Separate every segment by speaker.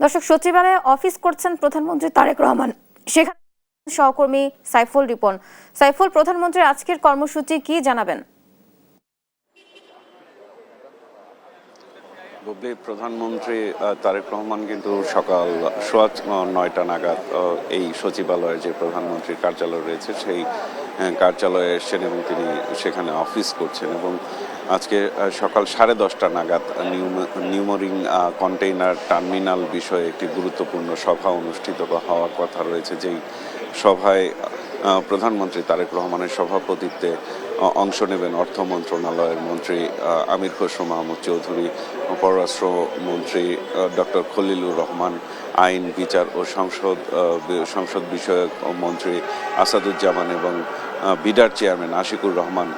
Speaker 1: দর্শক, সচিবালয়ে অফিস করছেন প্রধানমন্ত্রী তারেক রহমান। সেখানে সহকর্মী সাইফুল রিপন। সাইফুল, প্রধানমন্ত্রীর আজকের কর্মসূচি কি জানাবেন?
Speaker 2: প্রধানমন্ত্রী তারেক রহমান কিন্তু সকাল 9টা নাগাদ এই সচিবালয়ে যে প্রধানমন্ত্রীর কার্যালয় রয়েছে সেই কার্যালয়ে এসেছেন এবং তিনি সেখানে অফিস করছেন। এবং আজকে সকাল 10:30টা নাগাদ নিউমোরিং কন্টেইনার টার্মিনাল বিষয়ে একটি গুরুত্বপূর্ণ সভা অনুষ্ঠিত হওয়ার কথা রয়েছে। যেই সভায় প্রধানমন্ত্রী তারেক রহমানের সভাপতিত্বে অংশ নেবেন অর্থ মন্ত্রণালয়ের মন্ত্রী আমির খসরু মাহমুদ চৌধুরী, পররাষ্ট্রমন্ত্রী ডক্টর খলিলুর রহমান, আইন, বিচার ও সংসদ বিষয়ক মন্ত্রী আসাদুজ্জামান এবং বিডার চেয়ারম্যান আশিকুর রহমান।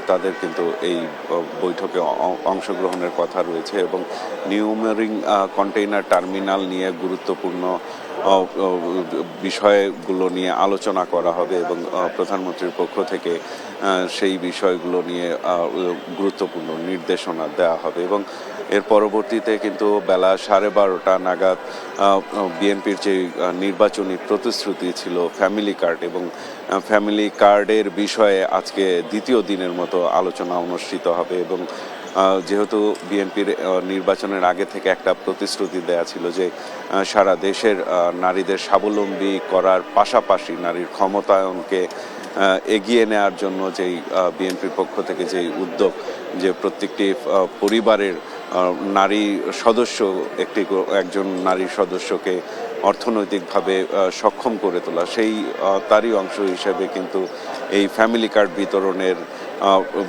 Speaker 2: তাদের কিন্তু এই বৈঠকে অংশগ্রহণের কথা রয়েছে এবং নিউমেরিং কন্টেইনার টার্মিনাল নিয়ে গুরুত্বপূর্ণ বিষয়গুলো নিয়ে আলোচনা করা হবে এবং প্রধানমন্ত্রীর পক্ষ থেকে সেই বিষয়গুলো নিয়ে গুরুত্বপূর্ণ নির্দেশনা দেওয়া হবে। এবং এর পরবর্তীতে কিন্তু বেলা 12:30টা নাগাদ বিএনপির যে নির্বাচনী প্রতিশ্রুতি ছিল ফ্যামিলি কার্ড, এবং ফ্যামিলি কার্ডের বিষয়ে আজকে দ্বিতীয় দিনের মতো আলোচনা অনুষ্ঠিত হবে। এবং যেহেতু বিএনপির নির্বাচনের আগে থেকে একটা প্রতিশ্রুতি দেয়া ছিল যে সারা দেশের নারীদের স্বাবলম্বী করার পাশাপাশি নারীর ক্ষমতায়নকে এগিয়ে নেওয়ার জন্য যেই বিএনপির পক্ষ থেকে যেই উদ্যোগ, যে প্রত্যেকটি পরিবারের নারী সদস্য একজন নারী সদস্যকে অর্থনৈতিকভাবে সক্ষম করে তোলা, সেই তারই অংশ হিসেবে কিন্তু এই ফ্যামিলি কার্ড বিতরণের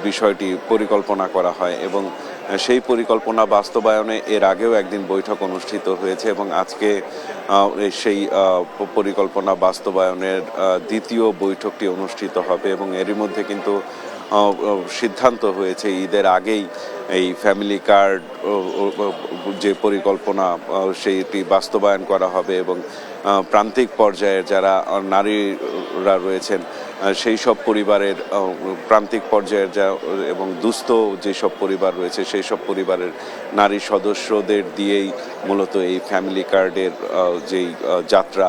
Speaker 2: বিষয়টি পরিকল্পনা করা হয়। এবং সেই পরিকল্পনা বাস্তবায়নে এর আগেও একদিন বৈঠক অনুষ্ঠিত হয়েছে এবং আজকে সেই পরিকল্পনা বাস্তবায়নের দ্বিতীয় বৈঠকটি অনুষ্ঠিত হবে। এবং এরই মধ্যে কিন্তু সিদ্ধান্ত হয়েছে ঈদের আগেই এই ফ্যামিলি কার্ড যে পরিকল্পনা সেইটি বাস্তবায়ন করা হবে এবং প্রান্তিক পর্যায়ের যারা নারীরা রয়েছেন সেই সব পরিবারের প্রান্তিক পর্যায়ের এবং দুস্থ যেসব পরিবার রয়েছে সেই সব পরিবারের নারী সদস্যদের দিয়েই মূলত এই ফ্যামিলি কার্ডের যেই যাত্রা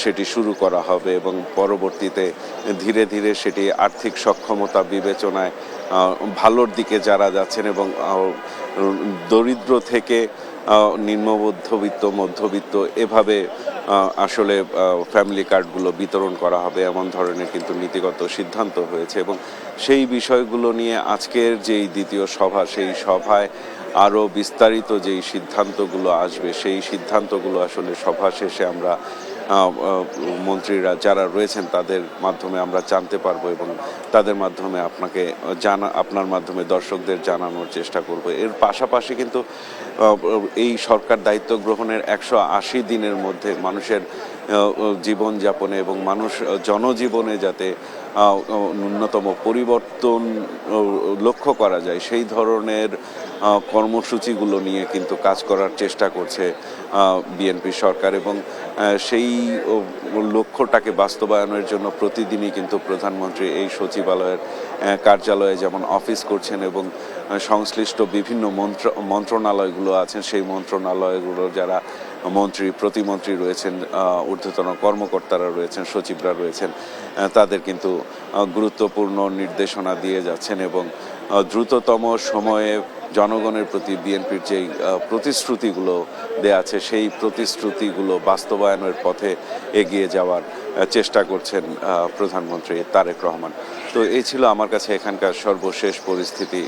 Speaker 2: সেটি শুরু করা হবে এবং পরবর্তীতে ধীরে ধীরে সেটি আর্থিক সক্ষমতা বিবেচনায় ভালোর দিকে যারা যাচ্ছেন এবং দরিদ্র থেকে নিম্ন মধ্যবিত্ত এভাবে আসলে ফ্যামিলি কার্ডগুলো বিতরণ করা হবে, এমন ধরনের কিন্তু নীতিগত সিদ্ধান্ত হয়েছে। এবং সেই বিষয়গুলো নিয়ে আজকের যেই দ্বিতীয় সভা, সেই সভায় আরও বিস্তারিত যেই সিদ্ধান্তগুলো আসবে সেই সিদ্ধান্তগুলো আসলে সভা শেষে আমরা মন্ত্রীরা যারা রয়েছেন তাদের মাধ্যমে আমরা জানতে পারবো এবং তাদের মাধ্যমে আপনার মাধ্যমে দর্শকদের জানানোর চেষ্টা করব। এর পাশাপাশি কিন্তু এই সরকার দায়িত্ব গ্রহণের 180 দিনের মধ্যে মানুষের জীবনযাপনে এবং জনজীবনে যাতে ন্যূনতম পরিবর্তন লক্ষ্য করা যায় সেই ধরনের কর্মসূচিগুলো নিয়ে কিন্তু কাজ করার চেষ্টা করছে বিএনপি সরকার। এবং সেই লক্ষ্যটাকে বাস্তবায়নের জন্য প্রতিদিনই কিন্তু প্রধানমন্ত্রী এই সচিবালয়ের কার্যালয়ে যেমন অফিস করছেন এবং সংশ্লিষ্ট বিভিন্ন মন্ত্রণালয়গুলো আছেন সেই মন্ত্রণালয়গুলোর যারা মন্ত্রী, প্রতিমন্ত্রী রয়েছেন, ঊর্ধ্বতন কর্মকর্তারা রয়েছেন, সচিবরা রয়েছেন, তাদের কিন্তু গুরুত্বপূর্ণ নির্দেশনা দিয়ে যাচ্ছেন এবং দ্রুততম সময়ে জনগণের প্রতি বিএনপির যেই প্রতিশ্রুতিগুলো দেয়া আছে সেই প্রতিশ্রুতিগুলো বাস্তবায়নের পথে এগিয়ে যাওয়ার চেষ্টা করছেন প্রধানমন্ত্রী তারেক রহমান। তো এই ছিল আমার কাছে এখানকার সর্বশেষ পরিস্থিতি।